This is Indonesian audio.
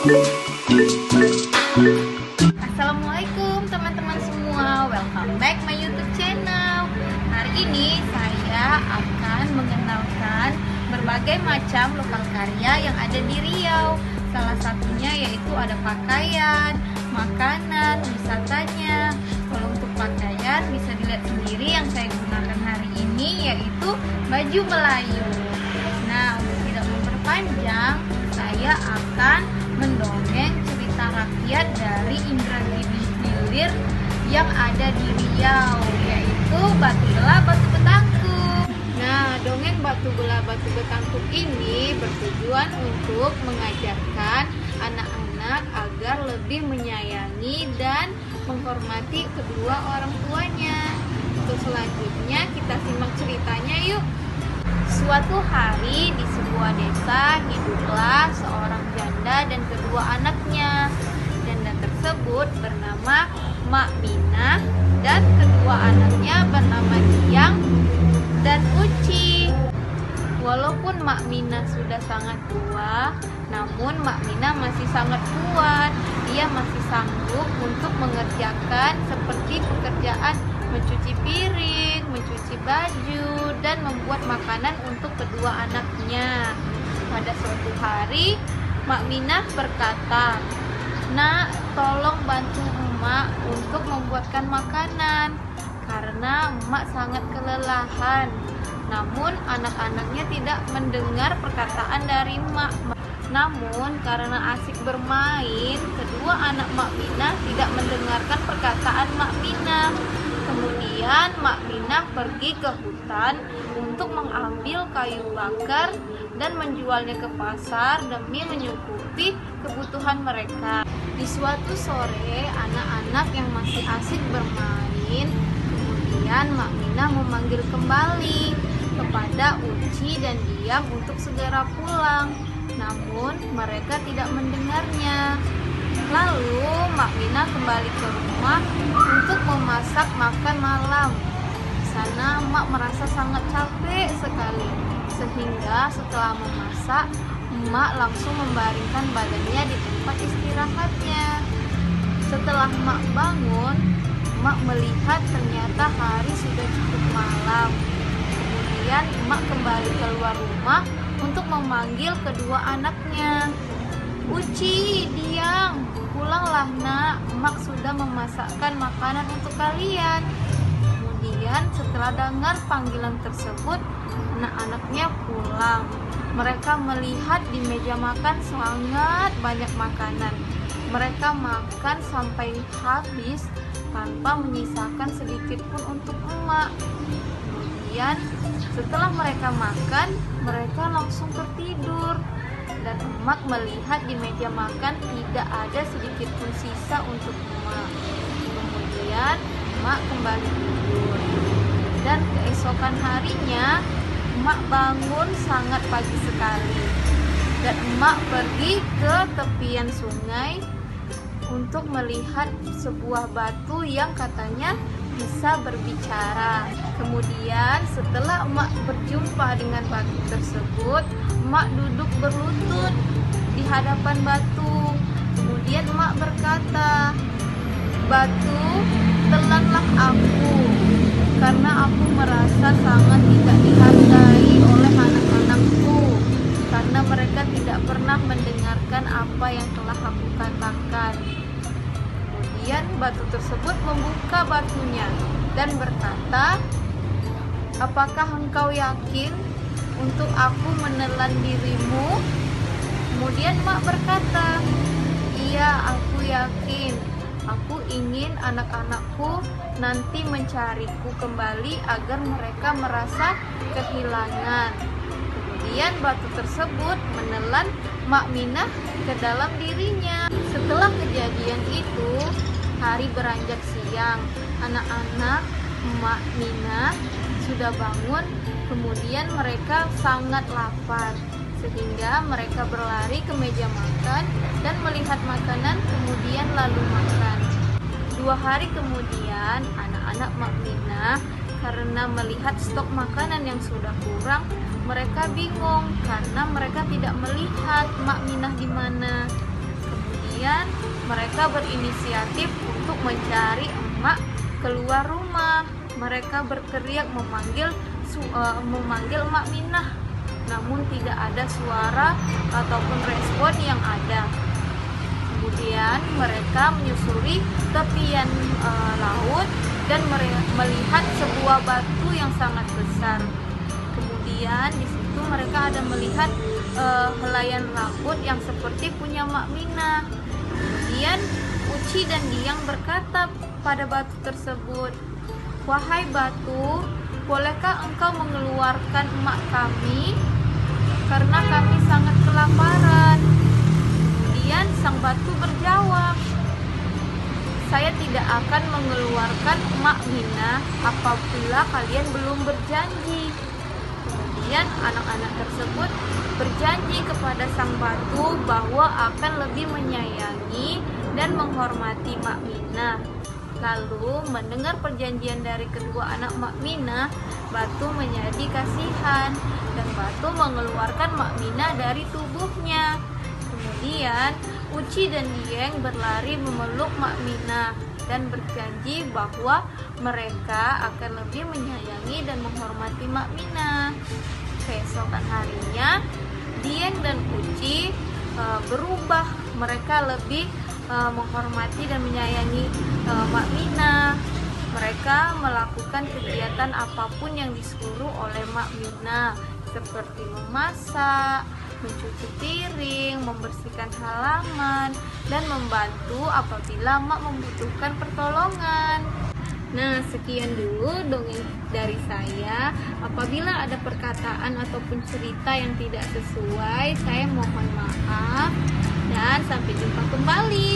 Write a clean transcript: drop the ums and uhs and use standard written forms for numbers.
Assalamualaikum teman-teman semua, welcome back my YouTube channel. Hari ini saya akan mengenalkan berbagai macam lokal karya yang ada di Riau. Salah satunya yaitu ada pakaian, makanan, wisatanya. Kalau untuk pakaian bisa dilihat sendiri yang saya gunakan hari ini yaitu baju Melayu. Nah, untuk tidak memperpanjang, saya akan mendongeng cerita rakyat dari Indragiri Hilir yang ada di Riau, yaitu Batu Belah Batu Betangkuk. Nah, dongeng Batu Belah Batu Betangkuk ini bertujuan untuk mengajarkan anak-anak agar lebih menyayangi dan menghormati kedua orang tuanya. Untuk selanjutnya kita simak ceritanya yuk. Suatu hari di sebuah desa hiduplah seorang janda dan kedua anaknya. Janda tersebut bernama Mak Minah dan kedua anaknya bernama Diang dan Uci. Walaupun Mak Minah sudah sangat tua, namun Mak Minah masih sangat kuat. Ia masih sanggup untuk mengerjakan seperti pekerjaan mencuci piring, mencuci baju, dan membuat makanan untuk kedua anaknya. Pada suatu hari, Mak Minah berkata, "Nak, tolong bantu emak untuk membuatkan makanan, karena emak sangat kelelahan." Namun anak-anaknya tidak mendengar perkataan dari emak. Namun karena asik bermain, kedua anak Mak Minah tidak mendengarkan perkataan Mak Minah. Kemudian Mak Minah pergi ke hutan untuk mengambil kayu bakar dan menjualnya ke pasar demi menyukupi kebutuhan mereka. Di suatu sore, anak-anak yang masih asik bermain, kemudian Mak Minah memanggil kembali kepada Uci dan Diam untuk segera pulang. Namun mereka tidak mendengarnya. Lalu Mak Minah kembali ke rumah untuk memasak makan malam. Di sana Mak merasa sangat capek sekali, sehingga setelah memasak, Mak langsung membaringkan badannya di tempat istirahatnya. Setelah Mak bangun, Mak melihat ternyata hari sudah cukup malam. Kemudian Mak kembali keluar rumah untuk memanggil kedua anaknya. "Uci, Diang, pulanglah nak, Mak sudah memasakkan makanan untuk kalian." Kemudian setelah dengar panggilan tersebut, anak-anaknya pulang. Mereka melihat di meja makan sangat banyak makanan. Mereka makan sampai habis tanpa menyisakan sedikit pun untuk emak. Kemudian setelah mereka makan, mereka langsung tertidur. Dan emak melihat di meja makan tidak ada sedikit pun sisa untuk emak. Kemudian emak kembali tidur. Dan keesokan harinya emak bangun sangat pagi sekali. Dan emak pergi ke tepian sungai untuk melihat sebuah batu yang katanya bisa berbicara. Kemudian setelah emak berjumpa dengan batu tersebut, emak duduk berlutut di hadapan batu. Kemudian emak berkata, "Batu, telanlah aku, karena aku merasa sangat tidak dihargai oleh anak-anakku, karena mereka tidak pernah mendengarkan apa yang telah aku katakan." Kemudian batu tersebut membuka batunya dan berkata, "Apakah engkau yakin untuk aku menelan dirimu?" Kemudian Mak berkata, "Iya, aku yakin. Aku ingin anak-anakku nanti mencariku kembali agar mereka merasa kehilangan." Kemudian batu tersebut menelan Mak Minah ke dalam dirinya. Setelah kejadian itu, hari beranjak siang. Anak-anak Mak Minah sudah bangun, kemudian mereka sangat lapar, sehingga mereka berlari ke meja makan dan melihat makanan, kemudian lalu makan. 2 hari kemudian, anak-anak Mak Minah karena melihat stok makanan yang sudah kurang, mereka bingung karena mereka tidak melihat Mak Minah di mana. Kemudian mereka berinisiatif untuk mencari emak keluar rumah. Mereka berteriak memanggil Mak Minah, namun tidak ada suara ataupun respon yang ada. Kemudian mereka menyusuri tepian laut dan melihat sebuah batu yang sangat besar. Kemudian di situ mereka ada melihat helaian rambut yang seperti punya Mak Minah. Kemudian Uci dan Diang berkata pada batu tersebut, "Wahai batu, bolehkah engkau mengeluarkan emak kami? Karena kami sangat kelaparan." Kemudian sang batu berjawab, "Saya tidak akan mengeluarkan emak Minah apabila kalian belum berjanji." Kemudian anak-anak tersebut berjanji kepada sang batu bahwa akan lebih menyayangi dan menghormati Mak Minah. Lalu mendengar perjanjian dari kedua anak Mak Minah, batu menjadi kasihan dan batu mengeluarkan Mak Minah dari tubuhnya. Kemudian Uci dan Dieng berlari memeluk Mak Minah dan berjanji bahwa mereka akan lebih menyayangi dan menghormati Mak Minah. Keesokan harinya, Dieng dan Uci berubah. Mereka lebih menghormati dan menyayangi Mak Minah. Mereka melakukan kegiatan apapun yang disuruh oleh Mak Minah, seperti memasak, mencuci piring, membersihkan halaman, dan membantu apabila Mak membutuhkan pertolongan. Nah, sekian dulu dongeng dari saya. Apabila ada perkataan ataupun cerita yang tidak sesuai, saya mohon maaf dan sampai jumpa kembali.